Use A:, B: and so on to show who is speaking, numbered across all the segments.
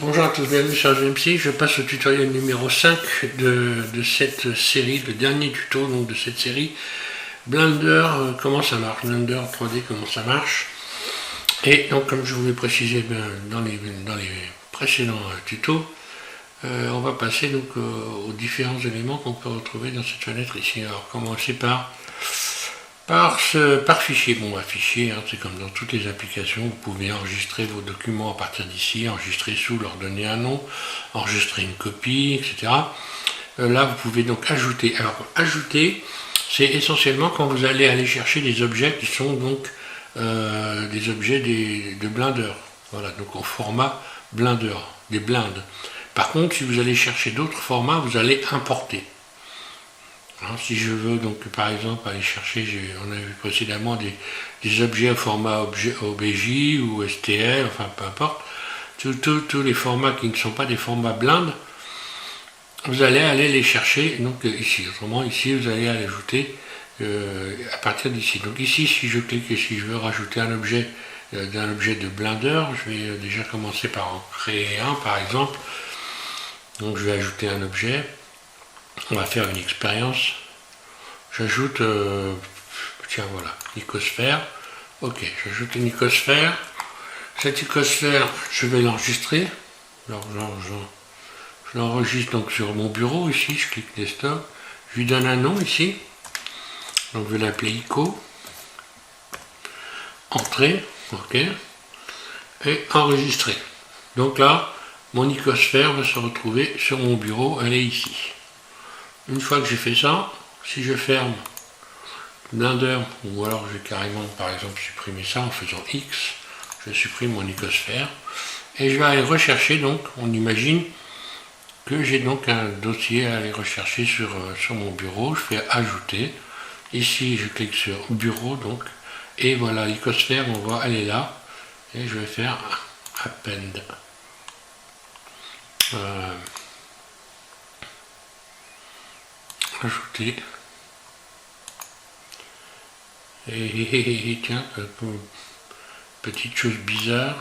A: Bonjour à tous, bienvenue sur GMC. Je passe au tutoriel numéro 5 de cette série, le dernier tuto donc, de cette série. Blender, comment ça marche, Blender 3D, comment ça marche. Et donc comme je vous l'ai précisé dans les précédents tutos, on va passer donc aux différents éléments qu'on peut retrouver dans cette fenêtre ici. Alors commencer par fichier. Bon, un fichier, hein, c'est comme dans toutes les applications, vous pouvez enregistrer vos documents à partir d'ici, enregistrer sous, leur donner un nom, enregistrer une copie, etc. Là, vous pouvez donc ajouter. Alors, ajouter, c'est essentiellement quand vous allez aller chercher des objets qui sont donc des objets de Blender. Voilà, donc en format Blender, des blindes. Par contre, si vous allez chercher d'autres formats, vous allez importer. Alors, si je veux donc par exemple aller chercher, on a vu précédemment des objets au format OBJ ou STL, enfin peu importe, tous les formats qui ne sont pas des formats blindes, vous allez aller les chercher donc ici. Autrement ici vous allez aller ajouter à partir d'ici. Donc ici si je clique et si je veux rajouter un objet d'un objet de Blender, je vais déjà commencer par en créer un par exemple. Donc je vais ajouter un objet. On va faire une expérience. J'ajoute, tiens voilà, icosphère. Ok, j'ajoute une icosphère. Cette icosphère, je vais l'enregistrer. Alors, je l'enregistre donc sur mon bureau ici. Je clique desktop. Je lui donne un nom ici. Donc je vais l'appeler ico. Entrée. Ok. Et enregistrer. Donc là, mon icosphère va se retrouver sur mon bureau. Elle est ici. Une fois que j'ai fait ça, si je ferme Blender, ou alors je vais carrément par exemple supprimer ça en faisant X, je supprime mon icosphère, et je vais aller rechercher, donc on imagine que j'ai donc un dossier à aller rechercher sur mon bureau, je fais ajouter, ici je clique sur bureau donc, et voilà l'icosphère, on voit elle est là, et je vais faire append. Ajouter. Et tiens, petite chose bizarre.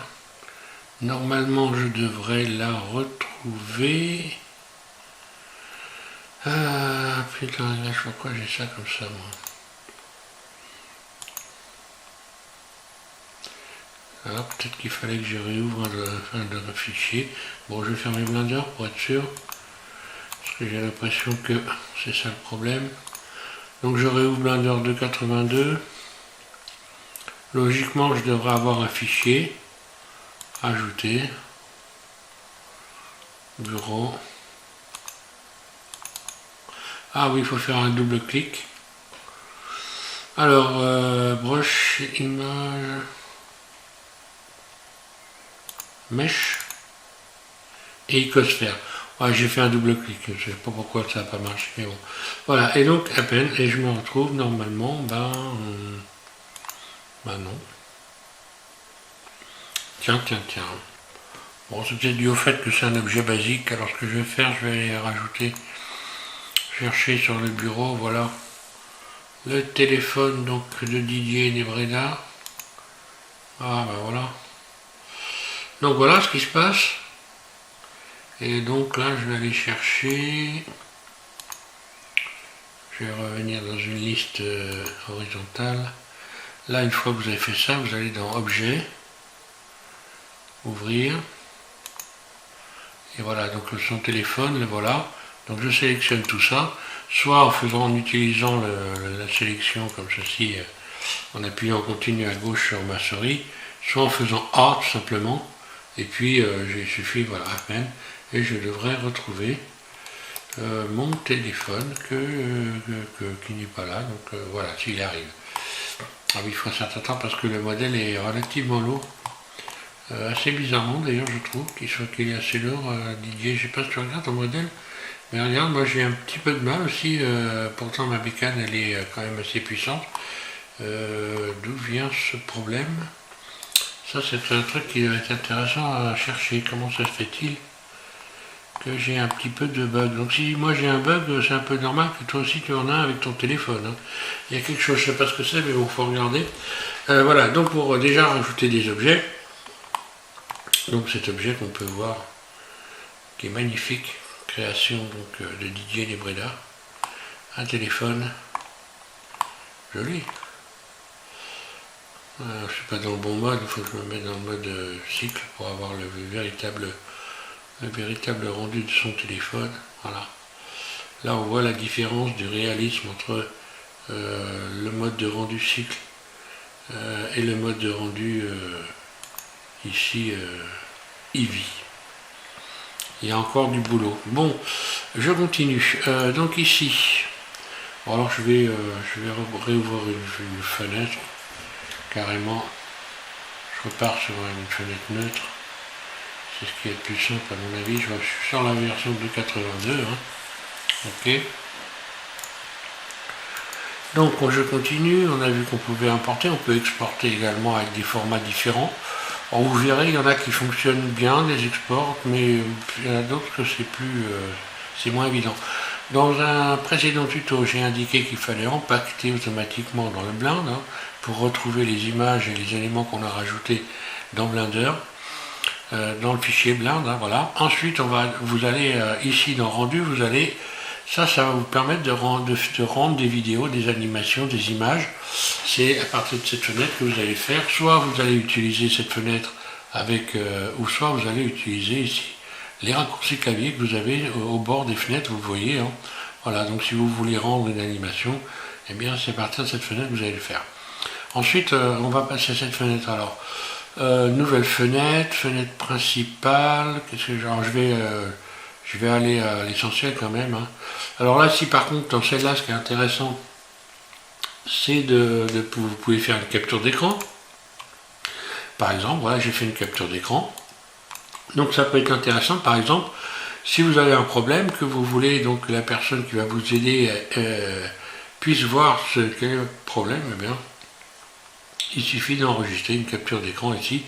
A: Normalement, je devrais la retrouver. Ah putain, je sais pourquoi j'ai ça comme ça, moi. Alors peut-être qu'il fallait que je réouvre un fichier. Bon, je vais fermer Blender pour être sûr. Parce que j'ai l'impression que c'est ça le problème. Donc je réouvre Blender 282. Logiquement, je devrais avoir un fichier. Ajouter. Bureau. Ah oui, il faut faire un double clic. Alors, brush, image, mesh et icosphère. Ouais, j'ai fait un double clic, je ne sais pas pourquoi ça n'a pas marché, mais bon. Voilà, et donc à peine, et je me retrouve normalement, ben non. Tiens. Bon, c'est peut-être dû au fait que c'est un objet basique, alors ce que je vais faire, je vais aller rajouter, chercher sur le bureau, voilà, le téléphone donc de Didier Nebreda. Ah ben voilà. Donc voilà ce qui se passe. Et donc là, je vais aller chercher. Je vais revenir dans une liste horizontale. Là, une fois que vous avez fait ça, vous allez dans Objet, Ouvrir. Et voilà, donc son téléphone, le voilà. Donc je sélectionne tout ça, soit en utilisant la sélection comme ceci, en appuyant en continu à gauche sur ma souris, soit en faisant A tout simplement. Et puis il suffit, voilà, à peine. Et je devrais retrouver mon téléphone qui n'est pas là, donc voilà, s'il arrive. Ah oui, il faut un certain temps parce que le modèle est relativement lourd, assez bizarrement d'ailleurs je trouve qu'il est assez lourd. Didier, je sais pas si tu regardes ton modèle, mais regarde, moi j'ai un petit peu de mal aussi, pourtant ma bécane elle est quand même assez puissante. D'où vient ce problème? Ça c'est un truc qui va être intéressant à chercher, comment ça se fait-il que j'ai un petit peu de bug. Donc si moi j'ai un bug, c'est un peu normal que toi aussi tu en as avec ton téléphone. Hein. Il y a quelque chose, je ne sais pas ce que c'est, mais bon, il faut regarder. Voilà, donc pour déjà rajouter des objets, donc cet objet qu'on peut voir qui est magnifique, création donc de Didier Lebreda. Un téléphone, joli. Je ne suis pas dans le bon mode, il faut que je me mette dans le mode cycle pour avoir le véritable rendu de son téléphone. Voilà. Là on voit la différence du réalisme entre le mode de rendu cycle et le mode de rendu ici Eevee. Il y a encore du boulot. Bon, je continue. Donc ici, bon, alors je vais réouvrir une fenêtre. Carrément, je repars sur une fenêtre neutre. C'est ce qui est le plus simple à mon avis. Je suis sur la version 2.82. Hein. Ok. Donc je continue. On a vu qu'on pouvait importer. On peut exporter également avec des formats différents. Alors, vous verrez, il y en a qui fonctionnent bien, les exports, mais il y en a d'autres que c'est moins évident. Dans un précédent tuto, j'ai indiqué qu'il fallait empaqueter automatiquement dans le Blend hein, pour retrouver les images et les éléments qu'on a rajoutés dans Blender, dans le fichier Blend. Hein, voilà. Ensuite, vous allez ici dans Rendu, ça va vous permettre de rendre des vidéos, des animations, des images. C'est à partir de cette fenêtre que vous allez faire. Soit vous allez utiliser cette fenêtre ou soit vous allez utiliser ici les raccourcis clavier que vous avez au bord des fenêtres, vous le voyez. Hein. Voilà, donc si vous voulez rendre une animation, eh bien c'est à partir de cette fenêtre que vous allez le faire. Ensuite, on va passer à cette fenêtre. Alors, nouvelle fenêtre principale. Qu'est-ce que je vais aller à l'essentiel quand même. Hein. Alors là, si par contre, dans celle-là, ce qui est intéressant, c'est vous pouvez faire une capture d'écran. Par exemple, voilà, j'ai fait une capture d'écran. Donc ça peut être intéressant, par exemple, si vous avez un problème, que vous voulez donc que la personne qui va vous aider puisse voir quel est le problème, eh bien, il suffit d'enregistrer une capture d'écran ici.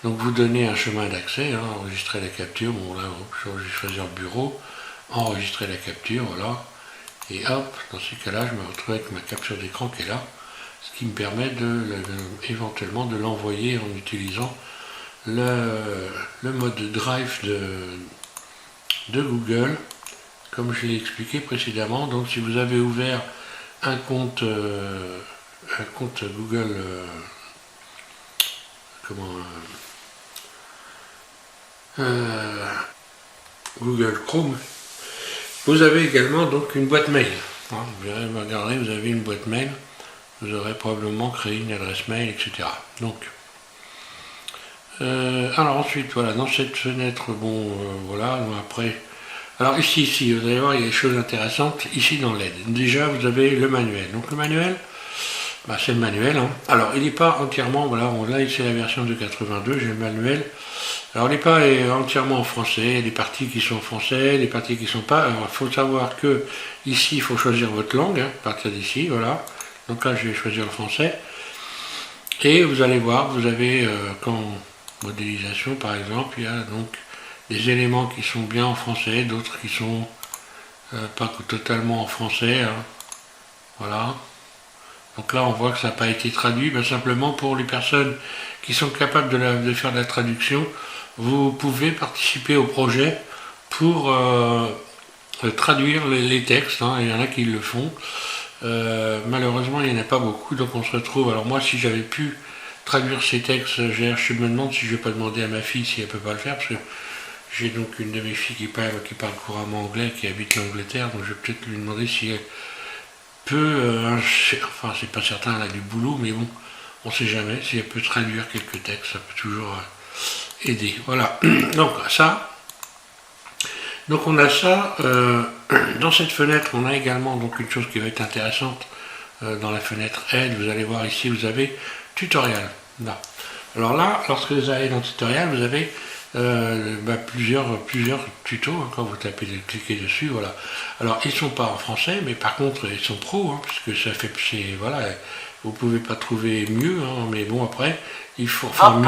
A: Donc vous donnez un chemin d'accès, hein, enregistrer la capture, bon là je vais choisir le bureau, enregistrer la capture, voilà, et hop, dans ces cas-là, je me retrouve avec ma capture d'écran qui est là, ce qui me permet éventuellement de l'envoyer en utilisant le mode Drive de Google, comme je l'ai expliqué précédemment. Donc si vous avez ouvert un compte Google, Google Chrome, vous avez également donc une boîte mail. Hein, vous verrez, regardez, vous avez une boîte mail, vous aurez probablement créé une adresse mail, etc. Donc alors ensuite, voilà, dans cette fenêtre, bon, voilà, après, alors ici, vous allez voir, il y a des choses intéressantes, ici dans l'aide. Déjà, vous avez le manuel. Donc le manuel, bah, c'est le manuel, hein. Alors il n'est pas entièrement, voilà, là c'est la version de 82, j'ai le manuel. Alors il n'est pas entièrement en français, il y a des parties qui sont en français, des parties qui ne sont pas. Alors il faut savoir que ici, il faut choisir votre langue, hein, à partir d'ici, voilà. Donc là, je vais choisir le français. Et vous allez voir, vous avez, modélisation par exemple, il y a donc des éléments qui sont bien en français, d'autres qui sont pas totalement en français. Hein. Voilà. Donc là on voit que ça n'a pas été traduit, ben, simplement pour les personnes qui sont capables de faire de la traduction, vous pouvez participer au projet pour traduire les textes, hein. Il y en a qui le font. Malheureusement il n'y en a pas beaucoup, donc on se retrouve, alors moi si j'avais pu traduire ces textes, je me demande si je ne vais pas demander à ma fille si elle ne peut pas le faire, parce que j'ai donc une de mes filles qui parle couramment anglais, qui habite l'Angleterre, donc je vais peut-être lui demander si elle peut, enfin c'est pas certain, elle a du boulot, mais bon, on ne sait jamais, si elle peut traduire quelques textes, ça peut toujours aider. Voilà, donc ça, donc on a ça, dans cette fenêtre, on a également donc une chose qui va être intéressante, dans la fenêtre aide, vous allez voir ici, vous avez tutoriel. Là. Alors là, lorsque vous allez dans tutoriel, vous avez plusieurs tutos, hein, quand vous cliquez dessus, voilà. Alors ils sont pas en français, mais par contre ils sont pro, hein, puisque ça fait, voilà, vous pouvez pas trouver mieux, hein, mais bon après, il faut, enfin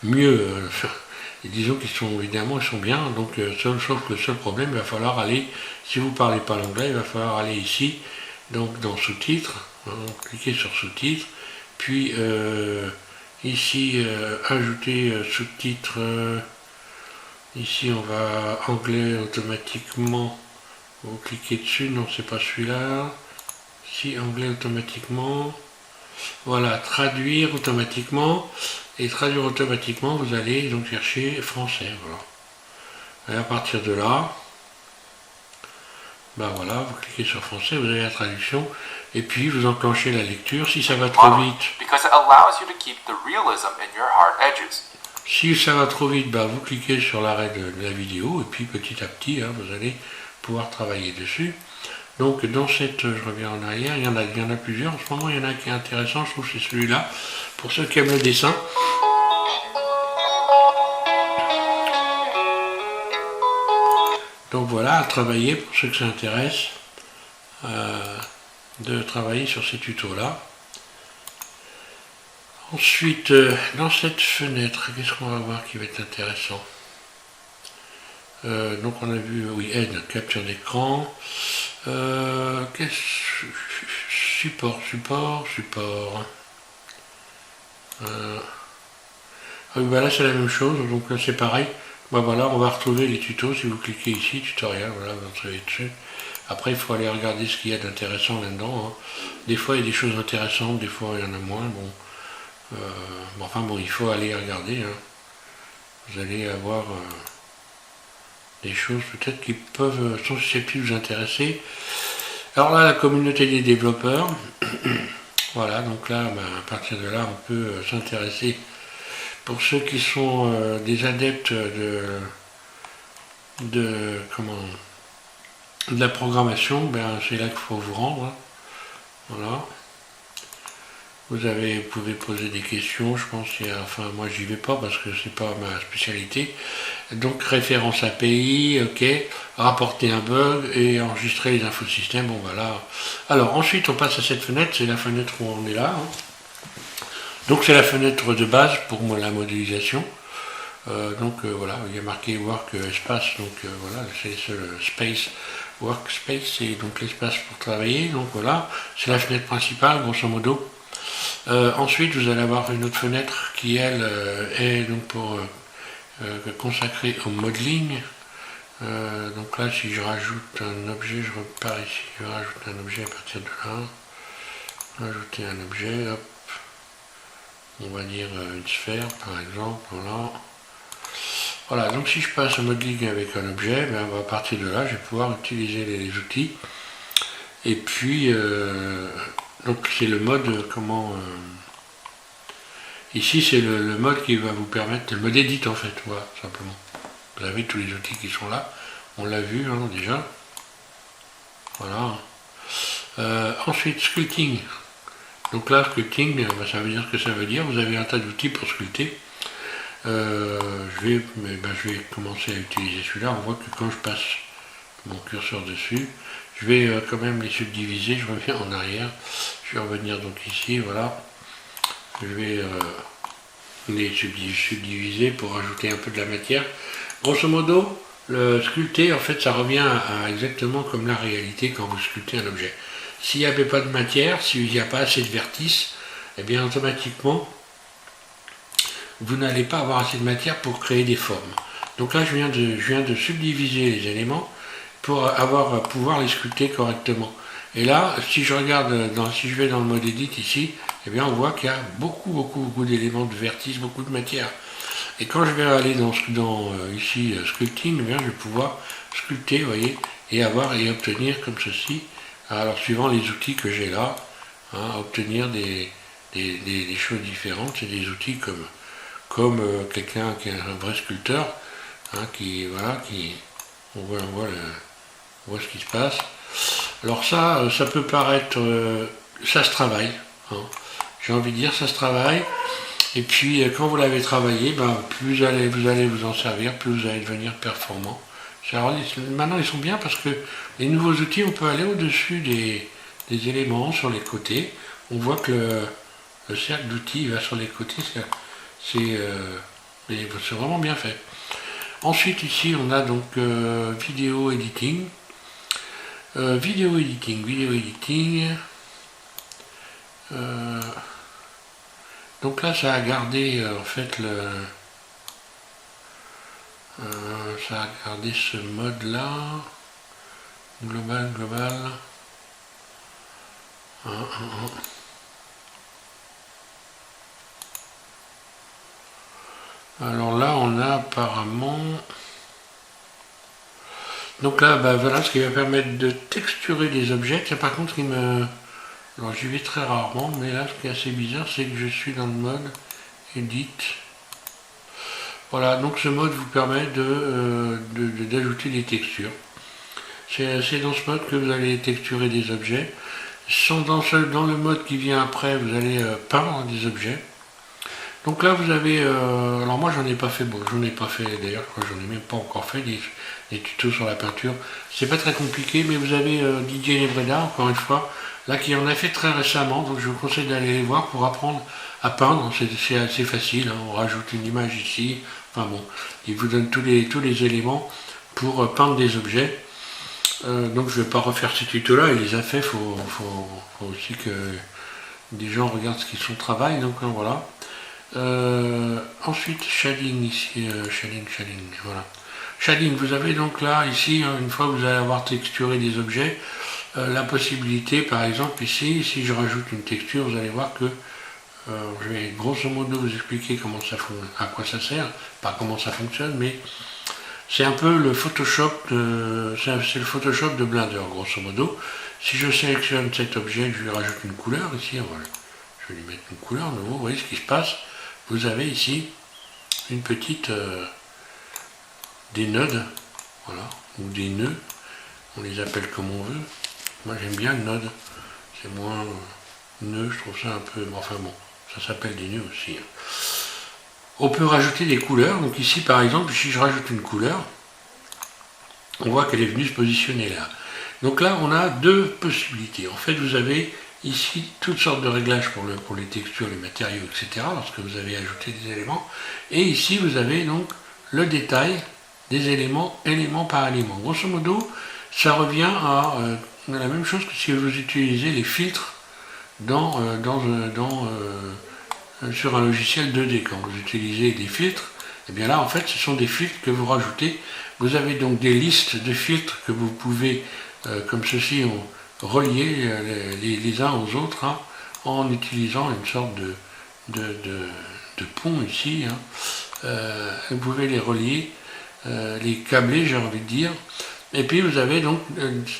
A: mieux, et disons qu'ils sont, évidemment, ils sont bien, donc sauf que le seul problème, il va falloir aller, si vous parlez pas l'anglais, il va falloir aller ici, donc dans sous-titres, hein, cliquez sur sous-titres, puis ici ajouter sous-titres, Ici on va anglais automatiquement. Vous cliquez dessus, non c'est pas celui-là. Si anglais automatiquement. Voilà, traduire automatiquement. Et traduire automatiquement, vous allez donc chercher français. Voilà. Et à partir de là, ben voilà, vous cliquez sur français, vous avez la traduction, et puis vous enclenchez la lecture. Si ça va trop vite, si ça va trop vite, ben vous cliquez sur l'arrêt de la vidéo, et puis petit à petit, hein, vous allez pouvoir travailler dessus. Donc dans cette, je reviens en arrière, il y en a plusieurs. En ce moment, il y en a un qui est intéressant, je trouve que c'est celui-là. Pour ceux qui aiment le dessin. Donc voilà, à travailler, pour ceux que ça intéresse, de travailler sur ces tutos-là. Ensuite, dans cette fenêtre, qu'est-ce qu'on va voir qui va être intéressant? Donc on a vu, oui, aide, capture d'écran. Support. Oui, bah là c'est la même chose, donc là c'est pareil. Bah voilà, on va retrouver les tutos. Si vous cliquez ici, tutoriel, voilà, vous entrez dessus. Après, il faut aller regarder ce qu'il y a d'intéressant là-dedans. Hein. Des fois, il y a des choses intéressantes, des fois, il y en a moins. Bon, enfin bon, il faut aller regarder. Hein. Vous allez avoir des choses peut-être qui sont susceptibles de vous intéresser. Alors là, la communauté des développeurs. Voilà, donc là, ben, à partir de là, on peut s'intéresser. Pour ceux qui sont des adeptes de la programmation, ben, c'est là qu'il faut vous rendre. Hein. Voilà. Vous pouvez poser des questions, je pense, enfin moi j'y vais pas parce que c'est pas ma spécialité. Donc référence API, ok, rapporter un bug et enregistrer les infosystèmes, bon voilà. Alors ensuite on passe à cette fenêtre, c'est la fenêtre où on est là. Hein. Donc c'est la fenêtre de base pour moi, la modélisation. Voilà, il y a marqué Work Espace, donc voilà, c'est le Space Workspace, c'est donc l'espace pour travailler, donc voilà, c'est la fenêtre principale, grosso modo. Ensuite, vous allez avoir une autre fenêtre qui, elle, est donc pour consacrée au modeling. Donc là, si je rajoute un objet, je repars ici, je rajoute un objet à partir de là. Rajouter un objet, hop. On va dire une sphère, par exemple, voilà. Voilà, donc si je passe au modeling avec un objet, ben, à partir de là, je vais pouvoir utiliser les outils. Et puis, donc c'est le mode, ici c'est le mode qui va vous permettre, le mode edit en fait, voilà, simplement. Vous avez tous les outils qui sont là, on l'a vu hein, déjà. Voilà. Ensuite, sculpting. Donc là, sculpting, ben, ça veut dire ce que ça veut dire. Vous avez un tas d'outils pour sculpter. Je vais commencer à utiliser celui-là. On voit que quand je passe mon curseur dessus, je vais quand même les subdiviser. Je reviens en arrière. Je vais revenir donc ici, voilà. Je vais les subdiviser pour ajouter un peu de la matière. Grosso modo, le sculpter, en fait, ça revient à exactement comme la réalité quand vous sculptez un objet. S'il n'y avait pas de matière, s'il n'y a pas assez de vertices, eh bien automatiquement, vous n'allez pas avoir assez de matière pour créer des formes. Donc là, je viens de subdiviser les éléments pour pouvoir les sculpter correctement. Et là, si je regarde, si je vais dans le mode edit ici, eh bien on voit qu'il y a beaucoup d'éléments de vertices, beaucoup de matière. Et quand je vais aller dans ici sculpting, eh bien, je vais pouvoir sculpter, vous voyez, et obtenir comme ceci, alors suivant les outils que j'ai là, hein, obtenir des choses différentes. C'est des outils comme quelqu'un qui est un vrai sculpteur, hein, on voit ce qui se passe. Alors ça peut paraître, ça se travaille, hein. J'ai envie de dire, ça se travaille. Et puis quand vous l'avez travaillé, ben, plus vous allez vous en servir, plus vous allez devenir performant. Alors, maintenant ils sont bien parce que les nouveaux outils, on peut aller au-dessus des éléments sur les côtés. On voit que le cercle d'outils va sur les côtés, c'est vraiment bien fait. Ensuite ici on a donc vidéo editing. Vidéo editing. Donc là ça a gardé en fait ça a gardé ce mode là, global. Alors là on a apparemment, donc là voilà ce qui va permettre de texturer des objets. Tiens, par contre alors j'y vais très rarement, mais là ce qui est assez bizarre c'est que je suis dans le mode Edit. Voilà, donc ce mode vous permet d'ajouter des textures. C'est dans ce mode que vous allez texturer des objets. Dans le mode qui vient après, vous allez peindre des objets. Donc là vous avez, alors moi j'en ai pas fait, d'ailleurs, j'en ai même pas encore fait des tutos sur la peinture. C'est pas très compliqué, mais vous avez Didier Lebreda, encore une fois, là qui en a fait très récemment, donc je vous conseille d'aller les voir pour apprendre à peindre. C'est assez facile, hein. On rajoute une image ici, enfin bon, il vous donne tous les éléments pour peindre des objets. Donc je ne vais pas refaire ces tutos là, il les a fait, il faut aussi que des gens regardent ce qui est son travail, donc voilà. Ensuite shading ici, shading, voilà. Shading, vous avez donc là, ici, une fois que vous allez avoir texturé des objets, la possibilité, par exemple ici, si je rajoute une texture, vous allez voir que je vais grosso modo vous expliquer à quoi ça sert, pas comment ça fonctionne, mais c'est un peu le Photoshop de Blender, grosso modo. Si je sélectionne cet objet, je lui rajoute une couleur ici, voilà. Je vais lui mettre une couleur de nouveau, vous voyez ce qui se passe. Vous avez ici une petite des nodes, voilà, ou des nœuds, on les appelle comme on veut. Moi j'aime bien le node, c'est moins nœud, je trouve ça un peu, enfin bon, ça s'appelle des nœuds aussi. Hein. On peut rajouter des couleurs, donc ici par exemple, si je rajoute une couleur, on voit qu'elle est venue se positionner là. Donc là on a deux possibilités. En fait vous avez ici toutes sortes de réglages pour les textures, les matériaux, etc. lorsque vous avez ajouté des éléments. Et ici vous avez donc le détail des éléments par élément. Grosso modo, ça revient à la même chose que si vous utilisez les filtres sur un logiciel 2D. Quand vous utilisez des filtres, et bien là en fait ce sont des filtres que vous rajoutez. Vous avez donc des listes de filtres que vous pouvez, comme ceci, relier les uns aux autres, hein, en utilisant une sorte de pont ici. Hein. Vous pouvez les relier, les câbler, j'ai envie de dire. Et puis vous avez donc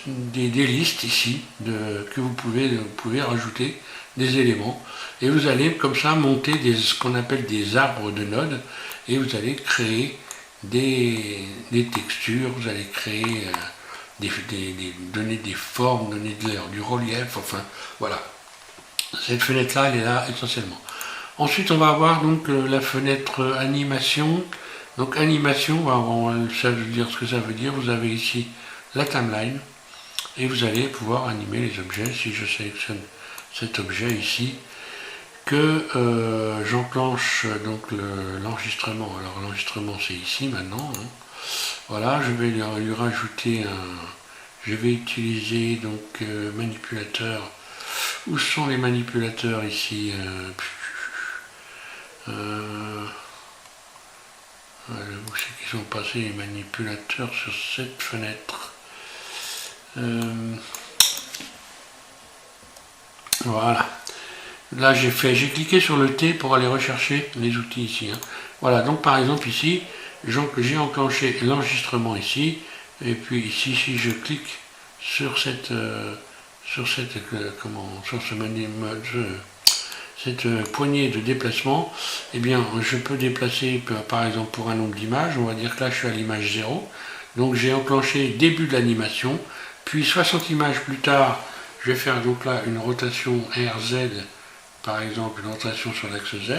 A: des listes ici que vous pouvez rajouter des éléments. Et vous allez comme ça monter ce qu'on appelle des arbres de nodes. Et vous allez créer des textures, vous allez créer, donner des formes, donner du relief, enfin voilà. Cette fenêtre-là, elle est là essentiellement. Ensuite, on va avoir donc la fenêtre animation. Donc animation, ça veut dire ce que ça veut dire. Vous avez ici la timeline et vous allez pouvoir animer les objets. Si je sélectionne cet objet ici, que j'enclenche donc l'enregistrement. Alors l'enregistrement c'est ici maintenant. Hein. Voilà, je vais lui rajouter je vais utiliser donc manipulateur. Où sont les manipulateurs ici où c'est qu'ils sont passés les manipulateurs sur cette fenêtre. Voilà. Là j'ai cliqué sur le T pour aller rechercher les outils ici. Hein. Voilà, donc par exemple ici, j'ai enclenché l'enregistrement ici, et puis ici si je clique sur cette poignée de déplacement, eh bien je peux déplacer par exemple pour un nombre d'images, on va dire que là je suis à l'image 0, donc j'ai enclenché début de l'animation, puis 60 images plus tard, je vais faire donc là une rotation RZ, par exemple une rotation sur l'axe Z,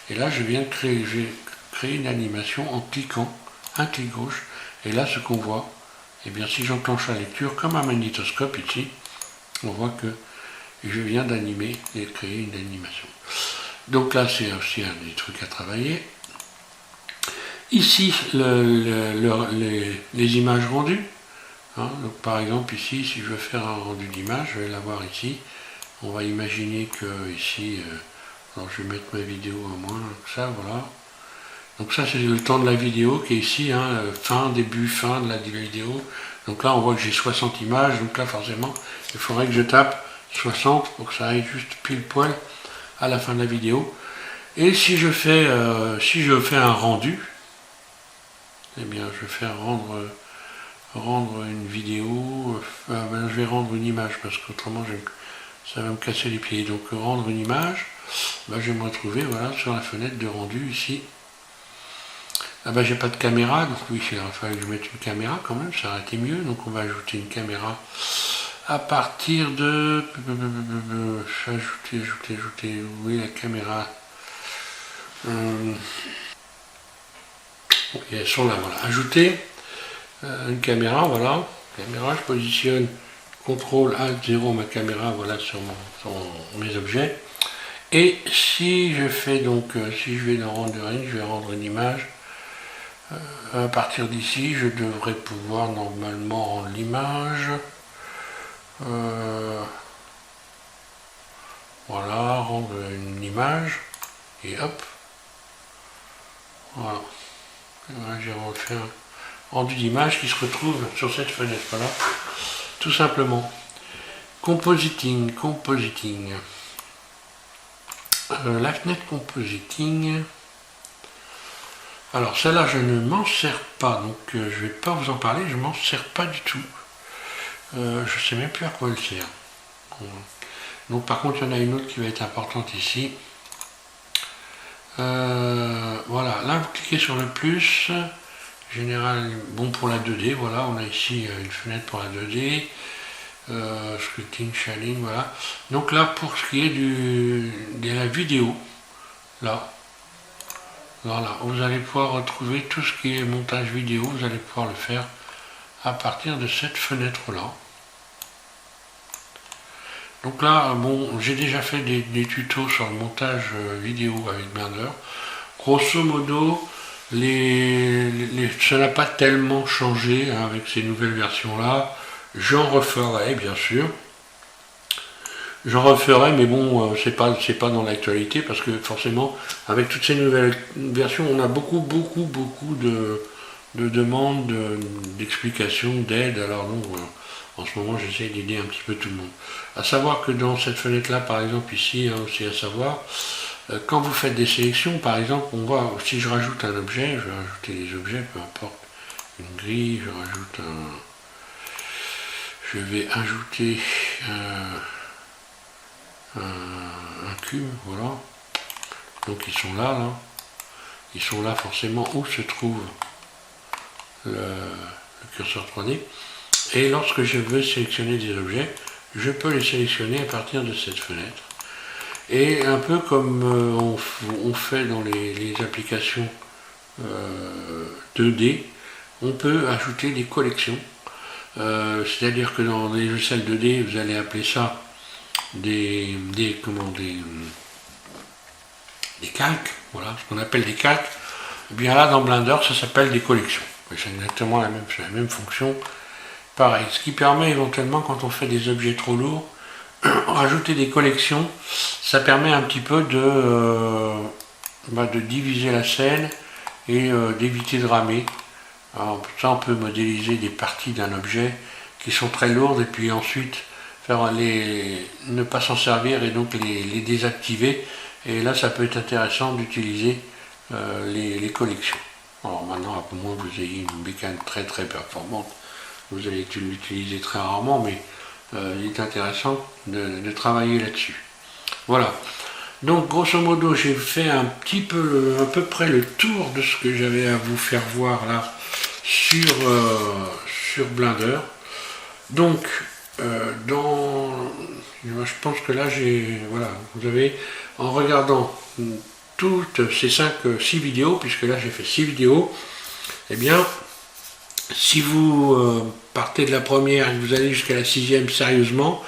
A: et là je viens de créer une animation en cliquant un clic gauche, et là ce qu'on voit, et bien si j'enclenche la lecture comme un magnétoscope ici, on voit que je viens d'animer et de créer une animation. Donc là c'est aussi un des trucs à travailler. Ici les images rendues. Hein, donc par exemple ici si je veux faire un rendu d'image, je vais l'avoir ici. On va imaginer que ici, alors je vais mettre ma vidéo à moins que ça, voilà. Donc ça c'est le temps de la vidéo qui est ici, hein, fin, début, fin de la vidéo. Donc là on voit que j'ai 60 images, donc là forcément il faudrait que je tape 60 pour que ça aille juste pile poil à la fin de la vidéo. Et si je fais un rendu, eh bien je vais faire rendre une vidéo, ben, je vais rendre une image parce qu'autrement ça va me casser les pieds. Donc rendre une image, ben, je vais me retrouver voilà, sur la fenêtre de rendu ici. Ah ben j'ai pas de caméra, donc oui il aurait fallu que je mette une caméra quand même, ça aurait été mieux. Donc on va ajouter une caméra à partir de... ajouter, oui la caméra. Ok, elles sont là, voilà. Ajouter une caméra, voilà. Caméra, je positionne CTRL ALT 0 ma caméra, voilà, sur mes objets. Et si je fais donc, si je vais dans rendering, je vais rendre une image. À partir d'ici, je devrais pouvoir normalement rendre l'image. Voilà, rendre une image. Et hop. Voilà. Voilà, j'ai refait un rendu d'image qui se retrouve sur cette fenêtre-là. Tout simplement. Compositing. La fenêtre compositing. Alors celle-là je ne m'en sers pas, donc je ne vais pas vous en parler, je ne m'en sers pas du tout. Je ne sais même plus à quoi elle sert. Donc par contre il y en a une autre qui va être importante ici. Voilà, là vous cliquez sur le plus, général, bon pour la 2D, voilà, on a ici une fenêtre pour la 2D. Scripting, shading, voilà. Donc là pour ce qui est de la vidéo, là. Voilà, vous allez pouvoir retrouver tout ce qui est montage vidéo, vous allez pouvoir le faire à partir de cette fenêtre-là. Donc là, bon, j'ai déjà fait des tutos sur le montage vidéo avec Blender. Grosso modo, ça n'a pas tellement changé hein, avec ces nouvelles versions-là. J'en referai, bien sûr. J'en referai, mais bon, c'est pas dans l'actualité parce que forcément, avec toutes ces nouvelles versions, on a beaucoup de demandes, d'explications, d'aide. Alors donc, en ce moment, j'essaie d'aider un petit peu tout le monde. À savoir que dans cette fenêtre-là, par exemple, ici, hein, aussi à savoir, quand vous faites des sélections, par exemple, on voit, si je rajoute un objet, je vais rajouter des objets, peu importe, une grille, je vais ajouter un cube, voilà. Donc ils sont là. Ils sont là forcément où se trouve le curseur 3D. Et lorsque je veux sélectionner des objets, je peux les sélectionner à partir de cette fenêtre. Et un peu comme on fait dans les applications 2D, on peut ajouter des collections. C'est-à-dire que dans les logiciels 2D, vous allez appeler ça des calques, voilà, ce qu'on appelle des calques. Et bien là, dans Blender, ça s'appelle des collections. C'est exactement la même fonction. Pareil, ce qui permet éventuellement, quand on fait des objets trop lourds, rajouter des collections, ça permet un petit peu de diviser la scène et d'éviter de ramer. Alors, ça, on peut modéliser des parties d'un objet qui sont très lourdes et puis ensuite ne pas s'en servir et donc les désactiver. Et là, ça peut être intéressant d'utiliser les collections. Alors maintenant, à moins que vous ayez une bécane très performante, vous allez l'utiliser très rarement, mais il est intéressant de travailler là-dessus. Voilà. Donc grosso modo, j'ai fait à peu près le tour de ce que j'avais à vous faire voir là sur Blender. Donc je pense que là voilà, vous avez, en regardant toutes ces 6 vidéos, puisque là j'ai fait 6 vidéos, et bien si vous partez de la première et que vous allez jusqu'à la 6e sérieusement,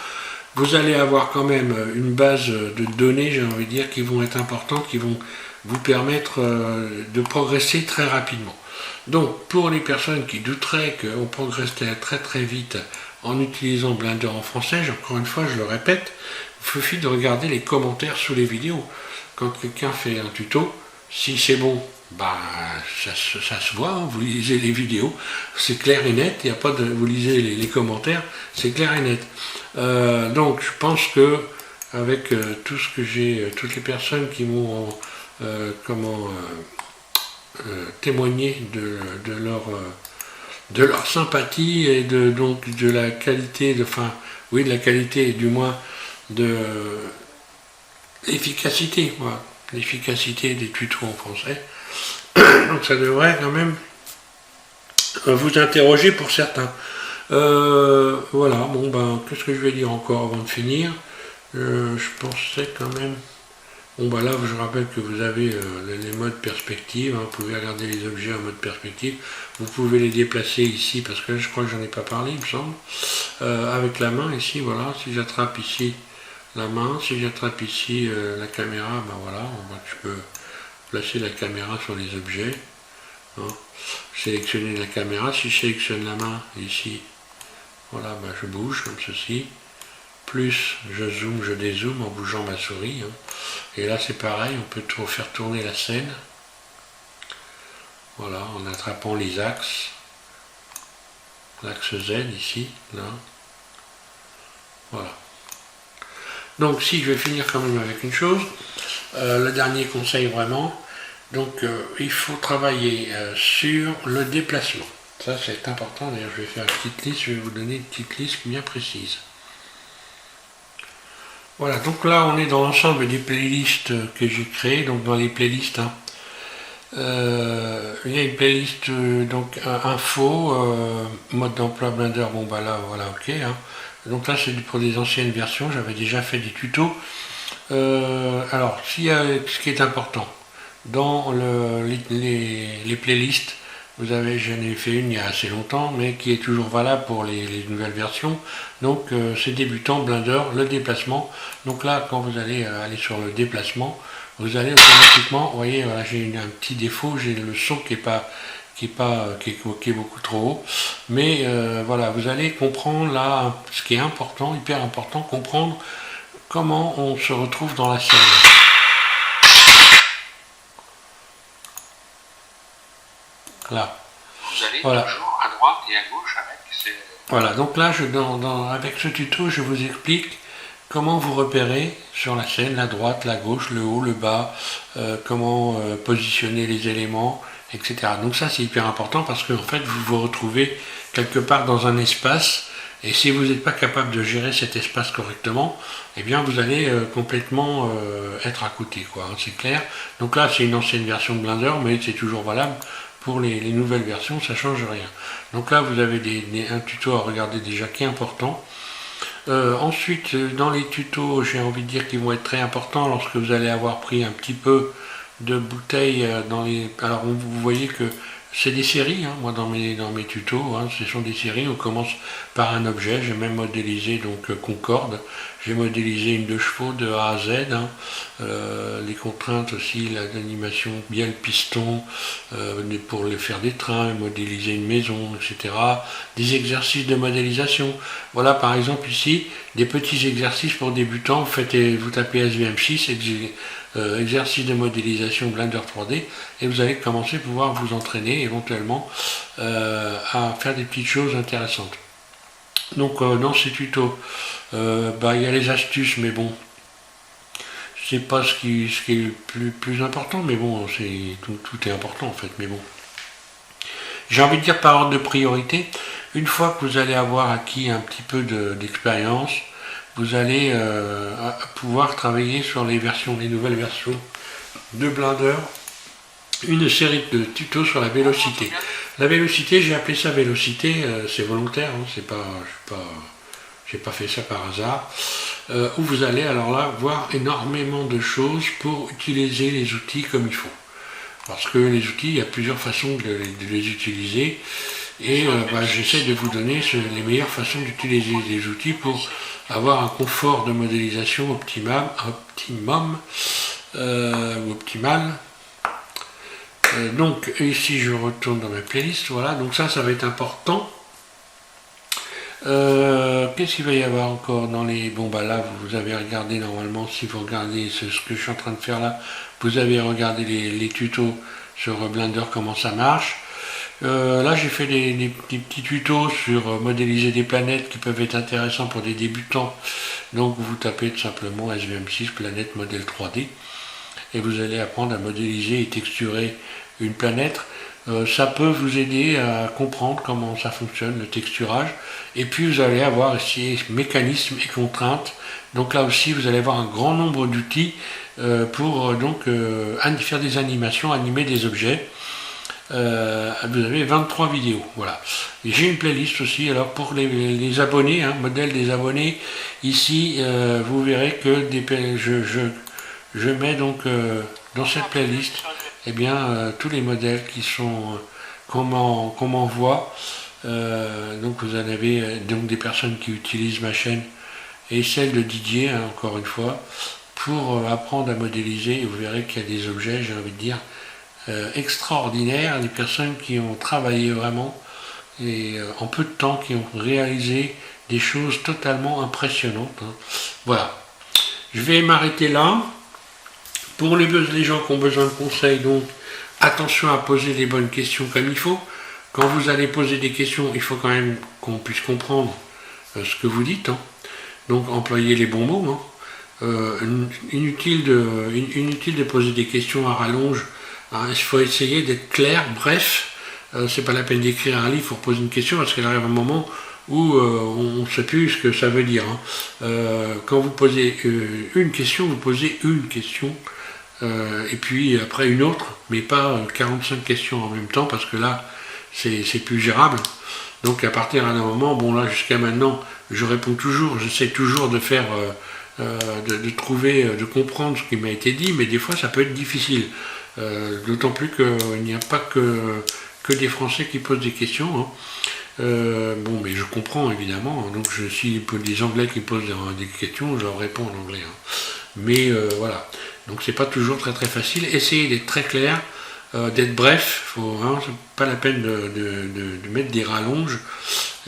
A: vous allez avoir quand même une base de données, j'ai envie de dire, qui vont être importantes, qui vont vous permettre de progresser très rapidement. Donc pour les personnes qui douteraient qu'on progresse très vite en utilisant Blender en français, encore une fois je le répète, il suffit de regarder les commentaires sous les vidéos. Quand quelqu'un fait un tuto, si c'est bon, bah, ça se voit, hein, vous lisez les vidéos, c'est clair et net, il y a pas de, vous lisez les commentaires, c'est clair et net. Donc je pense que avec tout ce que j'ai, toutes les personnes qui m'ont témoigné de leur sympathie et donc de la qualité, de la qualité et du moins de l'efficacité, voilà, l'efficacité des tutos en français. Donc ça devrait quand même vous interroger pour certains. Voilà, bon ben, qu'est-ce que je vais dire encore avant de finir? Je pensais quand même. Bon bah là je rappelle que vous avez les modes perspective, hein, vous pouvez regarder les objets en mode perspective, vous pouvez les déplacer ici, parce que là, je crois que j'en ai pas parlé il me semble, avec la main ici, voilà, si j'attrape ici la main, si j'attrape ici la caméra, ben voilà, on voit que je peux placer la caméra sur les objets, hein, sélectionner la caméra, si je sélectionne la main ici, voilà, ben je bouge comme ceci, plus je zoome, je dézoome en bougeant ma souris, hein. Et là c'est pareil, on peut faire tourner la scène, voilà, en attrapant les axes, l'axe Z ici, là, voilà. Donc si je vais finir quand même avec une chose, le dernier conseil vraiment, donc il faut travailler sur le déplacement. Ça c'est important, d'ailleurs je vais faire une petite liste, je vais vous donner une petite liste bien précise. Voilà, donc là on est dans l'ensemble des playlists que j'ai créées, donc dans les playlists, hein, il y a une playlist donc info, mode d'emploi Blender, bon bah là voilà ok, hein. Donc là c'est pour des anciennes versions, j'avais déjà fait des tutos. Alors ce qui est important, dans les playlists, vous avez, j'en ai fait une il y a assez longtemps, mais qui est toujours valable pour les nouvelles versions. Donc c'est débutant, Blender, le déplacement. Donc là, quand vous allez aller sur le déplacement, vous allez automatiquement, vous voyez, voilà, j'ai un petit défaut, j'ai le son qui est beaucoup trop haut. Mais voilà, vous allez comprendre là, ce qui est important, hyper important, comprendre comment on se retrouve dans la scène. Là. Vous allez voilà. Toujours à droite et à gauche avec ces... Voilà, donc là, avec ce tuto, je vous explique comment vous repérez sur la scène la droite, la gauche, le haut, le bas, comment positionner les éléments, etc. Donc ça, c'est hyper important parce que en fait, vous vous retrouvez quelque part dans un espace et si vous n'êtes pas capable de gérer cet espace correctement, eh bien vous allez complètement être à côté, quoi, hein, c'est clair. Donc là, c'est une ancienne version de Blender, mais c'est toujours valable. Pour les nouvelles versions, ça ne change rien. Donc là, vous avez un tuto à regarder déjà qui est important. Ensuite, dans les tutos, j'ai envie de dire qu'ils vont être très importants lorsque vous allez avoir pris un petit peu de bouteilles dans les... Alors, vous voyez que c'est des séries, hein, moi dans mes tutos, hein, ce sont des séries, on commence par un objet, j'ai même modélisé donc Concorde, j'ai modélisé une 2 chevaux de A à Z, hein, les contraintes aussi, l'animation, bien le piston, pour faire des trains, modéliser une maison, etc. Des exercices de modélisation, voilà par exemple ici, des petits exercices pour débutants, vous tapez SVM6, exercice de modélisation Blender 3D et vous allez commencer à pouvoir vous entraîner éventuellement à faire des petites choses intéressantes. Donc dans ces tutos, il y a les astuces, mais bon, c'est pas ce qui est le plus important, mais bon, tout est important en fait, mais bon. J'ai envie de dire par ordre de priorité, une fois que vous allez avoir acquis un petit peu d'expérience, vous allez pouvoir travailler sur les nouvelles versions de Blender, une série de tutos sur la vélocité. La vélocité, j'ai appelé ça vélocité, c'est volontaire, hein, j'ai pas fait ça par hasard, où vous allez alors là voir énormément de choses pour utiliser les outils comme il faut. Parce que les outils, il y a plusieurs façons de les utiliser. Et j'essaie de vous donner les meilleures façons d'utiliser les outils pour avoir un confort de modélisation optimal. Donc ici je retourne dans ma playlist, voilà, donc ça va être important. Qu'est-ce qu'il va y avoir encore dans les... Bon là vous avez regardé normalement, si vous regardez ce que je suis en train de faire là, vous avez regardé les tutos sur Blender comment ça marche. Là j'ai fait des petits tutos sur modéliser des planètes qui peuvent être intéressants pour des débutants. Donc vous tapez tout simplement SVM6 planète modèle 3D et vous allez apprendre à modéliser et texturer une planète. Ça peut vous aider à comprendre comment ça fonctionne, le texturage. Et puis vous allez avoir ici mécanismes et contraintes. Donc là aussi vous allez avoir un grand nombre d'outils pour faire des animations, animer des objets. Vous avez 23 vidéos, voilà. J'ai une playlist aussi, alors pour les abonnés, modèle des abonnés, ici vous verrez que je mets donc dans cette playlist tous les modèles qui sont qu'on m'envoie. Donc vous en avez donc des personnes qui utilisent ma chaîne et celle de Didier, encore une fois, pour apprendre à modéliser. Et vous verrez qu'il y a des objets, j'ai envie de dire, extraordinaires, des personnes qui ont travaillé vraiment et en peu de temps qui ont réalisé des choses totalement impressionnantes. Voilà, je vais m'arrêter là. Pour les gens qui ont besoin de conseils, donc attention à poser les bonnes questions comme il faut. Quand vous allez poser des questions, il faut quand même qu'on puisse comprendre ce que vous dites. Donc employez les bons mots. Inutile de poser des questions à rallonge. Il faut essayer d'être clair, bref. C'est pas la peine d'écrire un livre pour poser une question parce qu'il arrive un moment où on ne sait plus ce que ça veut dire. Quand vous posez une question, vous posez une question. Et puis après une autre, mais pas 45 questions en même temps, parce que là, c'est plus gérable. Donc à partir d'un moment, bon là jusqu'à maintenant, je réponds toujours, j'essaie toujours de faire, de trouver, de comprendre ce qui m'a été dit, mais des fois ça peut être difficile. D'autant plus qu'il n'y a pas que des Français qui posent des questions. Bon, mais je comprends évidemment, donc si des Anglais qui posent des questions, je leur réponds en anglais. Mais voilà, donc c'est pas toujours très facile. Essayez d'être très clair, d'être bref. C'est pas la peine de mettre des rallonges.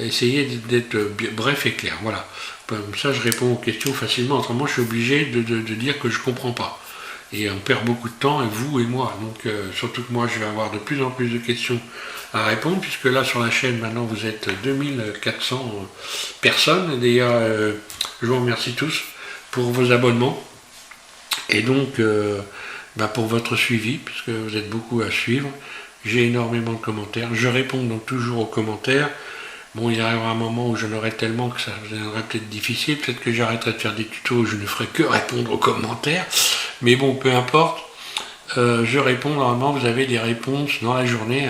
A: Essayez d'être bref et clair. Voilà, comme ça je réponds aux questions facilement. Autrement, je suis obligé de dire que je comprends pas. Et on perd beaucoup de temps, et vous et moi. Donc surtout que moi, je vais avoir de plus en plus de questions à répondre, puisque là sur la chaîne maintenant vous êtes 2400 personnes. Et d'ailleurs, je vous remercie tous pour vos abonnements. Et donc, pour votre suivi, puisque vous êtes beaucoup à suivre, j'ai énormément de commentaires. Je réponds donc toujours aux commentaires. Bon, il arrivera un moment où j'en aurai tellement que ça deviendrait peut-être difficile. Peut-être que j'arrêterai de faire des tutos où je ne ferai que répondre aux commentaires. Mais bon, peu importe. Je réponds, normalement, vous avez des réponses dans la journée.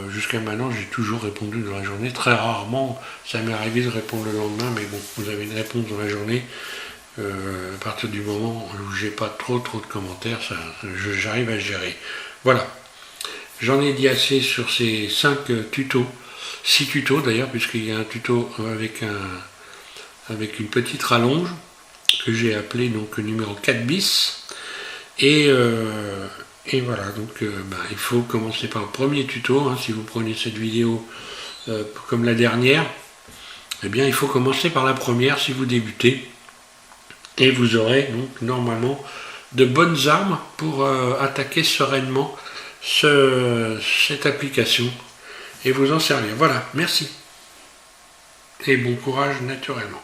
A: Jusqu'à maintenant, j'ai toujours répondu dans la journée. Très rarement, ça m'est arrivé de répondre le lendemain. Mais bon, vous avez une réponse dans la journée. À partir du moment où j'ai pas trop de commentaires, j'arrive à gérer. Voilà, j'en ai dit assez sur ces 5 tutos, 6 tutos d'ailleurs, puisqu'il y a un tuto avec une petite rallonge que j'ai appelé donc numéro 4 bis. Et voilà, donc il faut commencer par le premier tuto. Si vous prenez cette vidéo comme la dernière, eh bien il faut commencer par la première si vous débutez. Et vous aurez donc normalement de bonnes armes pour attaquer sereinement cette application et vous en servir. Voilà, merci. Et bon courage naturellement.